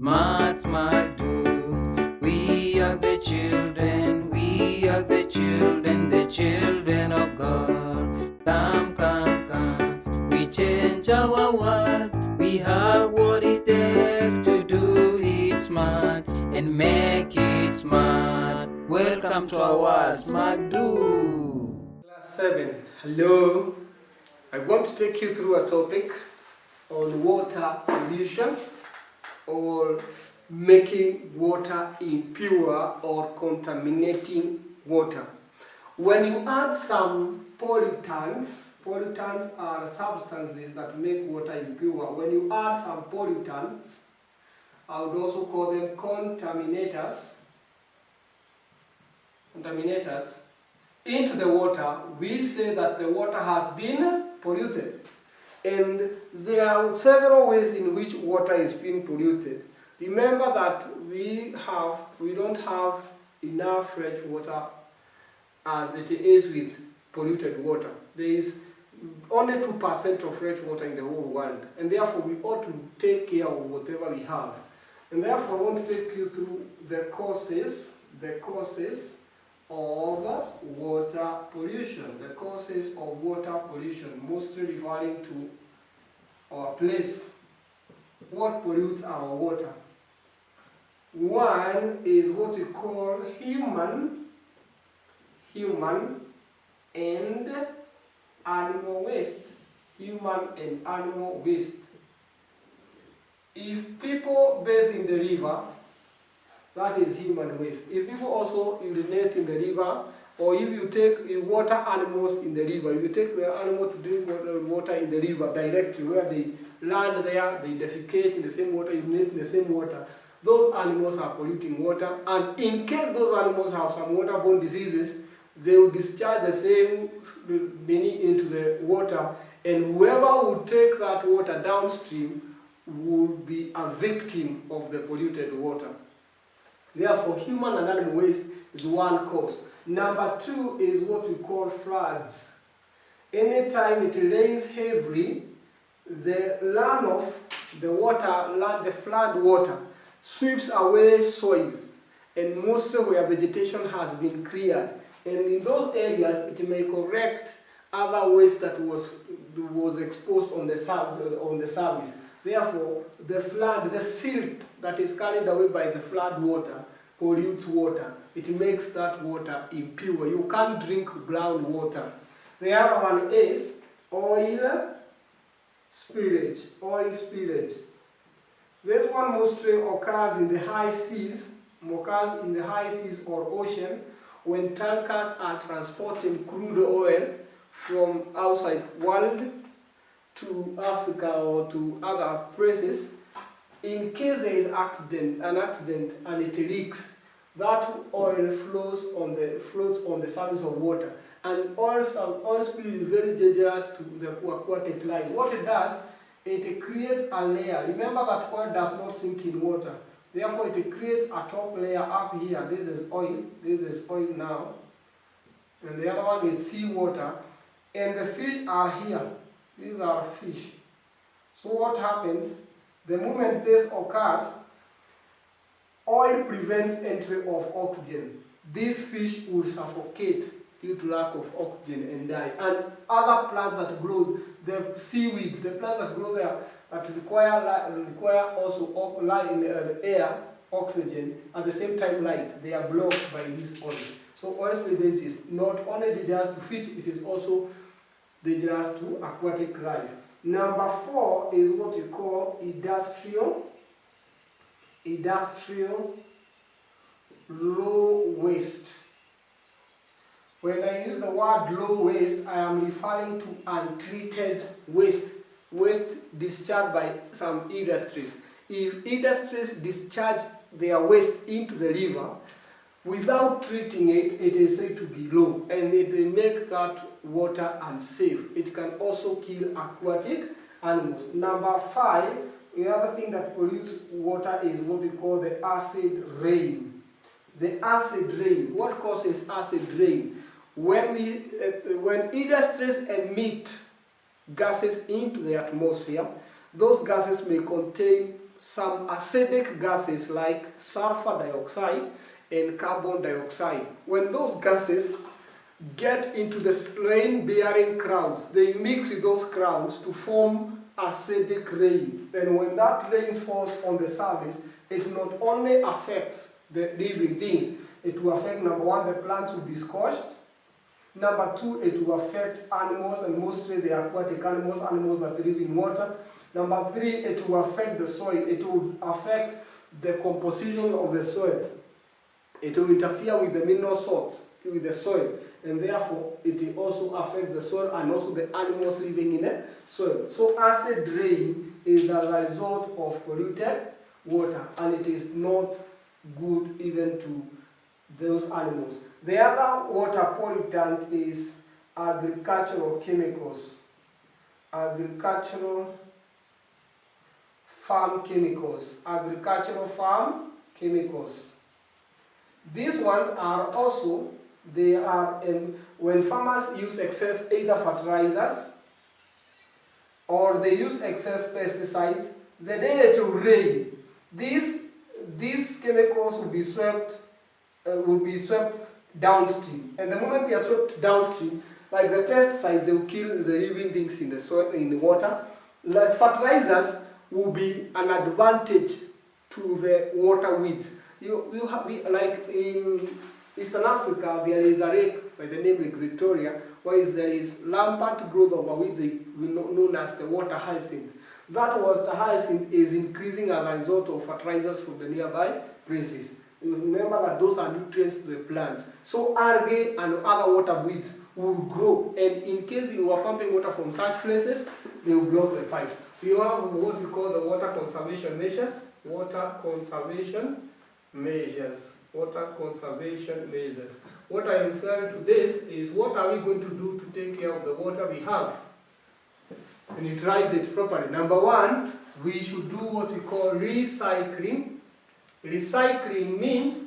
Smart, smart, do. We are the children, the children of God. Come, come, come. We change our world. We have what it takes to do it smart and make it smart. Welcome to our Smart Do. Class 7. Hello. I want to take you through a topic on water pollution or making water impure or contaminating water. When you add some pollutants are substances that make water impure. When you add some pollutants, I would also call them contaminators, into the water, we say that the water has been polluted. And there are several ways in which water is being polluted. Remember that we don't have enough fresh water as it is with polluted water. There is only 2% of fresh water in the whole world, and therefore we ought to take care of whatever we have. And therefore I want to take you through the causes of water pollution. The causes of water pollution, mostly referring to our place. What pollutes our water? One is what we call human and animal waste. Human and animal waste. If people bathe in the river, that is human waste. If people also urinate in the river, or if you water animals in the river, you take the animal to drink water in the river directly, where they land there, they defecate in the same water, urinate in the same water, those animals are polluting water, and in case those animals have some waterborne diseases, they will discharge the same many into the water, and whoever would take that water downstream will be a victim of the polluted water. Therefore, human and animal waste is one cause. Number two is what we call floods. Anytime it rains heavily, the runoff, the flood water, sweeps away soil, and mostly where vegetation has been cleared. And in those areas, it may correct other waste that was exposed on the surface. Therefore, the silt that is carried away by the flood water pollutes water. It makes that water impure. You can't drink groundwater. The other one is oil spillage. This one mostly occurs in the high seas, or ocean, when tankers are transporting crude oil from outside world to Africa or to other places. In case there is an accident and it leaks, that oil floats on the surface of water. And oil spill is very dangerous to the aquatic life. What it does, it creates a layer. Remember that oil does not sink in water. Therefore, it creates a top layer up here. This is oil now. And the other one is seawater. And the fish are here. These are fish. So what happens? The moment this occurs, oil prevents entry of oxygen. These fish will suffocate due to lack of oxygen and die. And other plants that grow, the seaweeds, the plants that grow there that require also light in the air, oxygen, at the same time light, they are blocked by this oil. So oil spillage is not only dangerous to fish, it is also dangerous to aquatic life. Number four is what you call industrial low waste. When I use the word low waste, I am referring to untreated waste discharged by some industries. If industries discharge their waste into the river without treating it, it is said to be low, and it will make that water unsafe. It can also kill aquatic animals. Number five, the other thing that pollutes water is what we call the acid rain. The acid rain. What causes acid rain? When industries emit gases into the atmosphere, those gases may contain some acidic gases like sulfur dioxide and carbon dioxide. When those gases get into the rain-bearing clouds, they mix with those clouds to form acidic rain. And when that rain falls on the surface, it not only affects the living things, it will affect, number one, the plants will be scorched. Number two, it will affect animals, and mostly the aquatic animals, animals that live in water. Number three, it will affect the soil. It will affect the composition of the soil. It will interfere with the mineral salts, with the soil, and therefore it also affects the soil and also the animals living in the soil. So acid rain is a result of polluted water, and it is not good even to those animals. The other water pollutant is agricultural chemicals. Agricultural farm chemicals. Agricultural farm chemicals. These ones are also, they are when farmers use excess either fertilizers or they use excess pesticides, the day it will rain, these chemicals will be swept downstream. And the moment they are swept downstream, like the pesticides, they will kill the living things in the soil, in the water. Like fertilizers will be an advantage to the water weeds. You have, like in Eastern Africa, there is a lake by the name of Victoria, where there is rampant growth of a weed known as the water hyacinth. That water hyacinth is increasing as a result of fertilizers from the nearby places. Remember that those are nutrients to the plants. So algae and other water weeds will grow, and in case you are pumping water from such places, they will block the pipes. You have what we call the water conservation measures. Water conservation measures. Water conservation measures. What I am referring to this is, what are we going to do to take care of the water we have and utilize it properly? Number one, we should do what we call recycling. Recycling means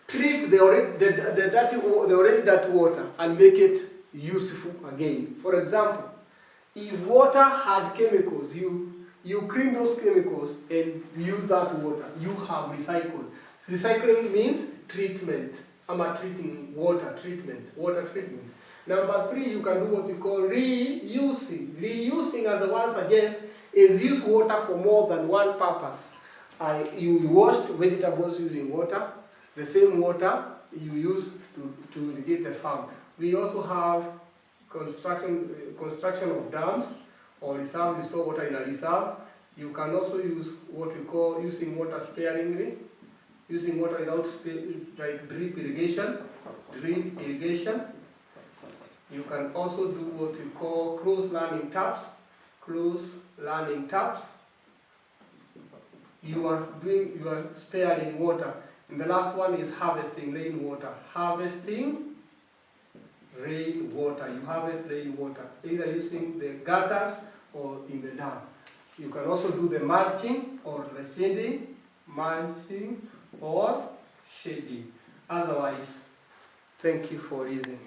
treat the already dirty water and make it useful again. For example, if water had chemicals, you clean those chemicals and use that water. You have recycled. Recycling means treatment. Treating water treatment. Water treatment. Number three, you can do what we call reusing. Reusing, as the word suggests, is use water for more than one purpose. You washed vegetables using water, the same water you use to irrigate the farm. We also have construction of dams or reserve, restore water in a reserve. You can also use what we call using water sparingly, using water without like drip irrigation. You can also do what we call closed landing taps. You are sparing water. And the last one is harvesting rainwater. Harvesting rainwater. You harvest rainwater, either using the gutters or in the dam. You can also do the mulching or the shading, mulching or shading. Otherwise, thank you for listening.